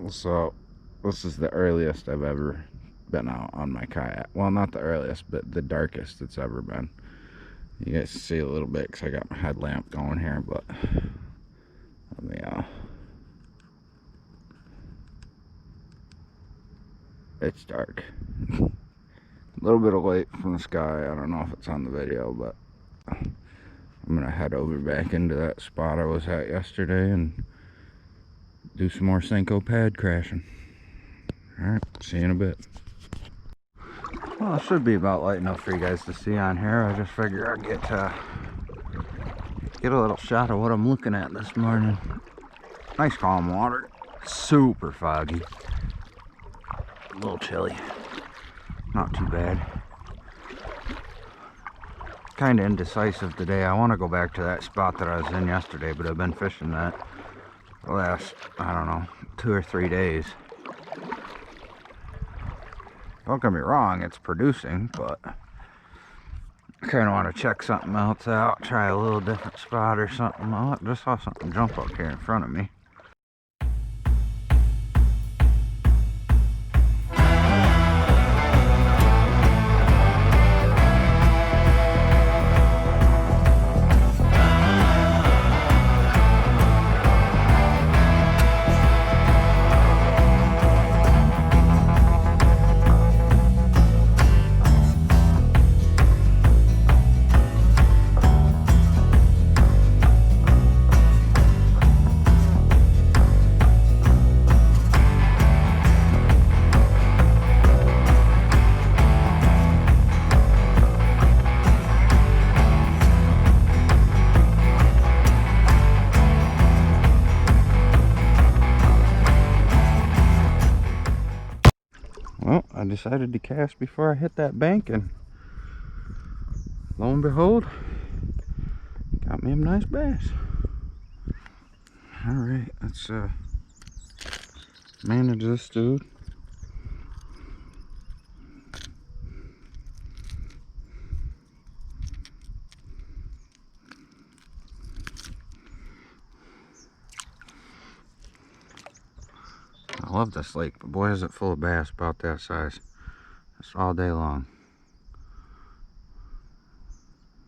So this is the earliest I've ever been out on my kayak. Well, not the earliest, but the darkest it's ever been. You guys can see a little bit because I got my headlamp going here, but it's dark. A little bit of light from the sky. I don't know if it's on the video, but I'm gonna head over back into that spot I was at yesterday and do some more Senko pad crashing. Alright, see you in a bit. Well, it should be about light enough for you guys to see on here. I just figure I'd get a little shot of what I'm looking at this morning. Nice calm water. Super foggy. A little chilly. Not too bad. Kind of indecisive today. I want to go back to that spot that I was in yesterday, but I've been fishing that the last, I don't know, 2 or 3 days. Don't get me wrong, it's producing, but I kind of want to check something else out, try a little different spot or something. I just saw something jump up here in front of me. Well, I decided to cast before I hit that bank, and lo and behold, got me a nice bass. Alright, let's manage this dude. I love this lake, but boy is it full of bass about that size. Just all day long.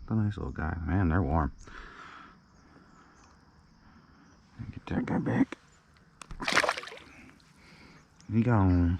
A nice little guy. Man, they're warm. Get that guy back. He gone.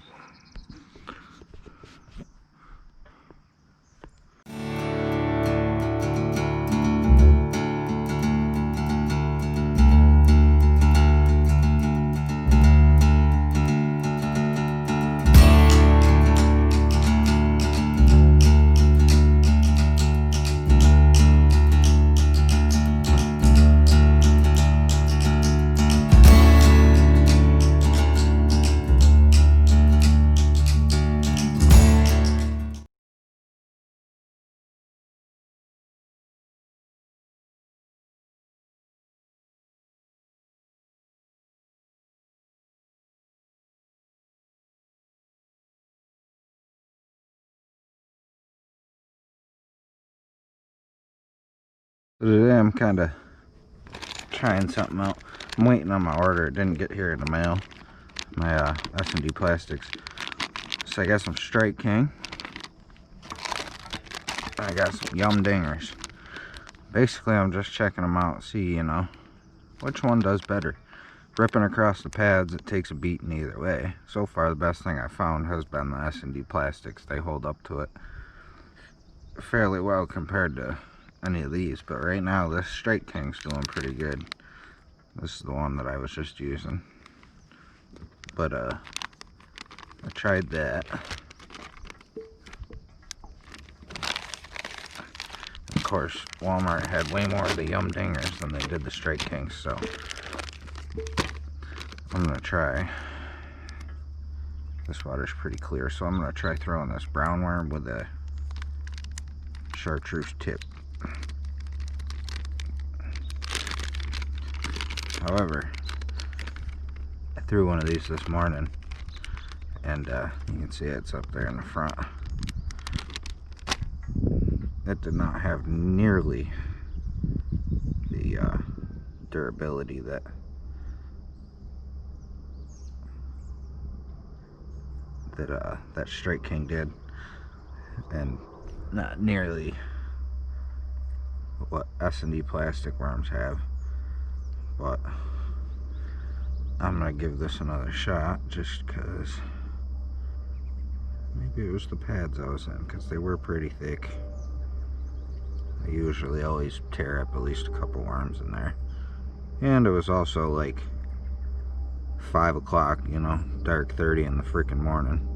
Today I'm kind of trying something out. I'm waiting on my order. It didn't get here in the mail. My S&D plastics. So I got some Strike King. I got some Yum Dingers. Basically, I'm just checking them out, see, you know, which one does better. Ripping across the pads, it takes a beating either way. So far, the best thing I found has been the S&D plastics. They hold up to it fairly well compared to any of these, but right now this Strike King's doing pretty good. This is the one that I was just using, but I tried that. Of course, Walmart had way more of the Yum Dingers than they did the Strike Kings, so I'm gonna try. This water's pretty clear, so I'm gonna try throwing this brown worm with a chartreuse tip. However, I threw one of these this morning, and you can see it's up there in the front. It did not have nearly the durability that that that Strike King did, and not nearly what S&D plastic worms have. But I'm gonna give this another shot just because maybe it was the pads I was in, because they were pretty thick. I usually always tear up at least a couple worms in there. And it was also like 5 o'clock, you know, dark 30 in the freaking morning.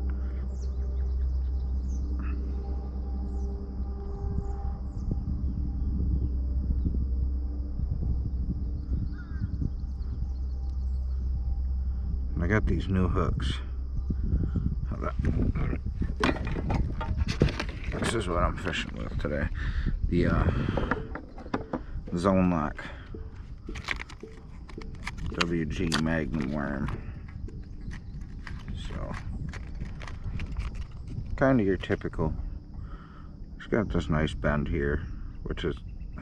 And I got these new hooks. Hold on. This is what I'm fishing with today. The Zone Lock WG Magnum worm. So, kind of your typical. It's got this nice bend here, which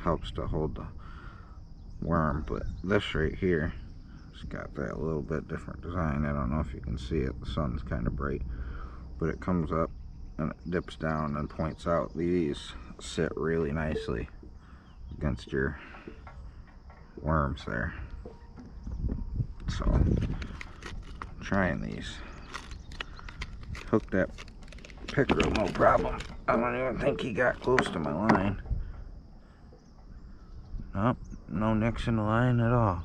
helps to hold the worm. But this right here, it's got that little bit different design. I don't know if you can see it. The sun's kind of bright, but it comes up and it dips down and points out. These sit really nicely against your worms there. So, trying these. Hooked that pickerel, no problem. I don't even think he got close to my line. Nope, no nicks in the line at all.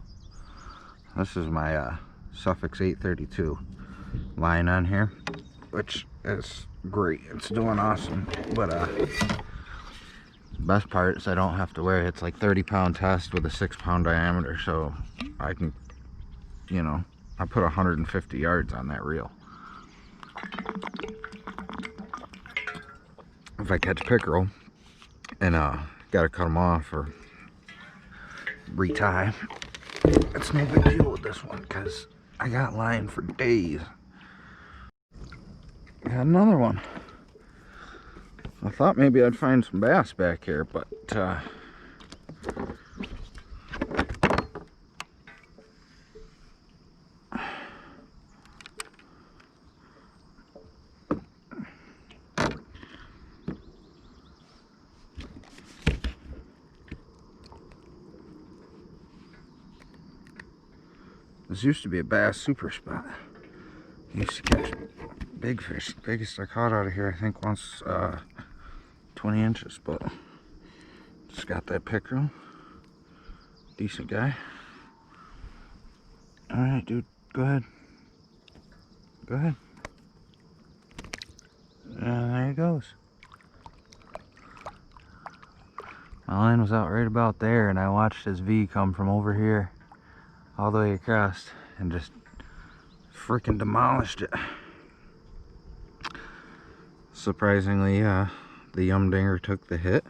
This is my Suffix 832 line on here, which is great. It's doing awesome. But the best part is I don't have to wear it. It's like 30-pound test with a 6-pound diameter, so I can, you know, I put 150 yards on that reel. If I catch pickerel and gotta cut them off or retie, it's no big deal with this one because I got line for days. Got another one. I thought maybe I'd find some bass back here, but this used to be a bass super spot. I used to catch big fish. The biggest I caught out of here, I think, once 20 inches, but just got that pickerel. Decent guy. Alright, dude, go ahead. Go ahead. There he goes. My line was out right about there, and I watched his V come from over here all the way across and just freaking demolished it. Surprisingly, the Yum Dinger took the hit.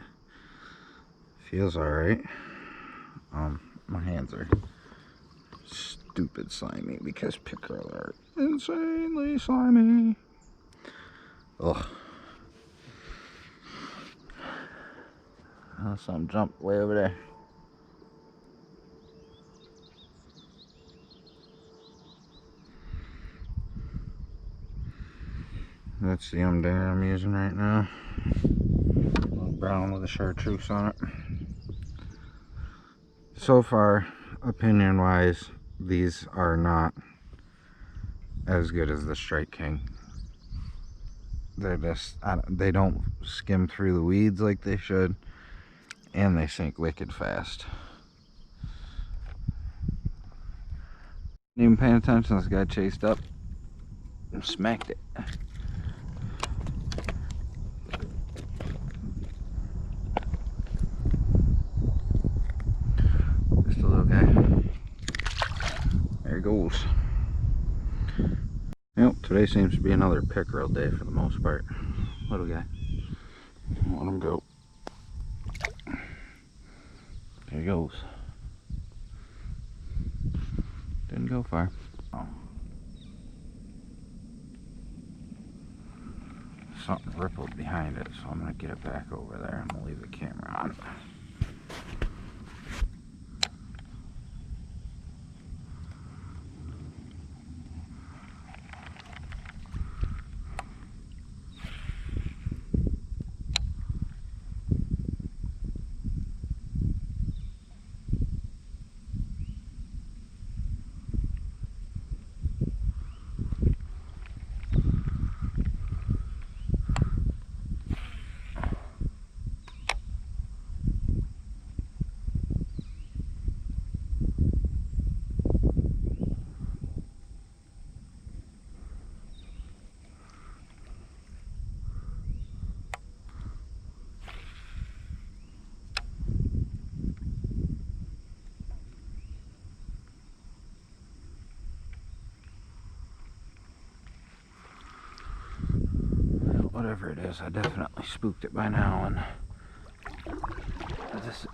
Feels alright. My hands are stupid slimy because pickerel are insanely slimy. Ugh. Oh, some jumped way over there. That's the Yum Dinger I'm using right now. A little brown with a chartreuse on it. So far, opinion wise, these are not as good as the Strike King. They're just, they don't skim through the weeds like they should, and they sink wicked fast. Even paying attention, this guy chased up and smacked it. Just a little guy. There he goes. Yep, today seems to be another pickerel day for the most part. Little guy. Let him go. There he goes. Didn't go far. Oh. Something rippled behind it, so I'm going to get it back over there and we'll leave the camera on. whatever it is, I definitely spooked it by now, and this is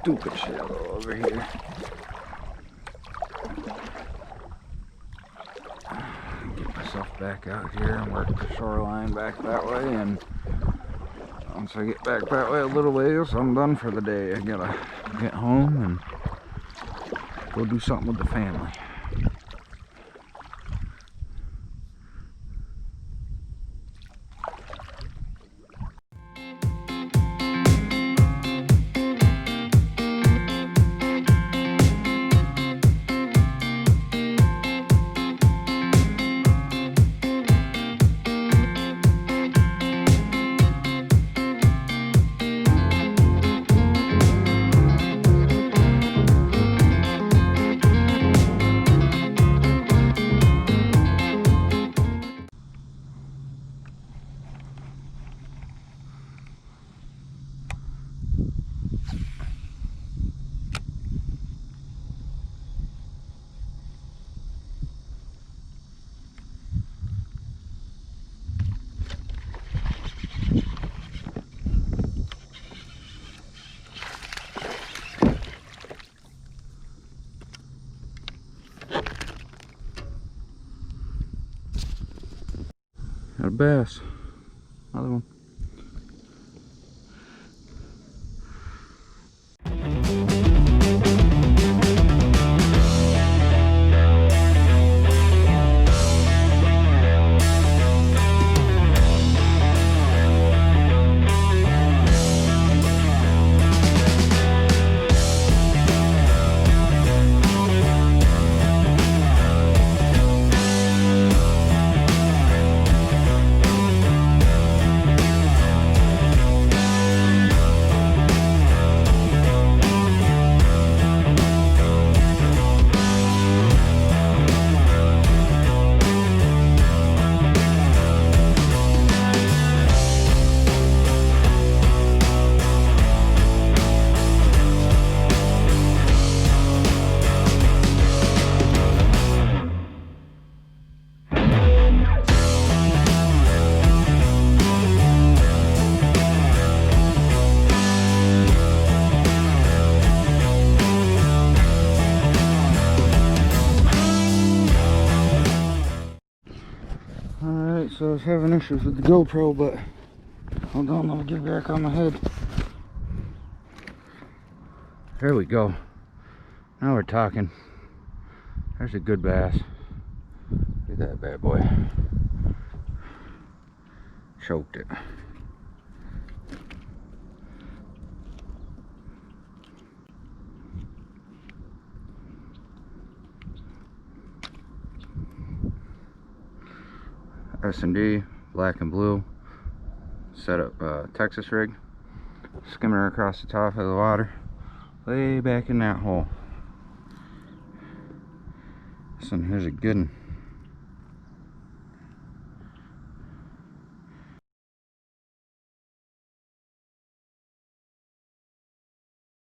stupid shallow over here. Get myself back out here and work the shoreline back that way, and once I get back that way a little ways, I'm done for the day. I gotta get home and go do something with the family. Got a bass. Another one. Alright, so I was having issues with the GoPro, but hold on, let me get back on my head. There we go. Now we're talking. There's a good bass. Look at that bad boy. Choked it. S&D, black and blue, set up Texas rig, skimming her across the top of the water, way back in that hole. Listen, here's a good one.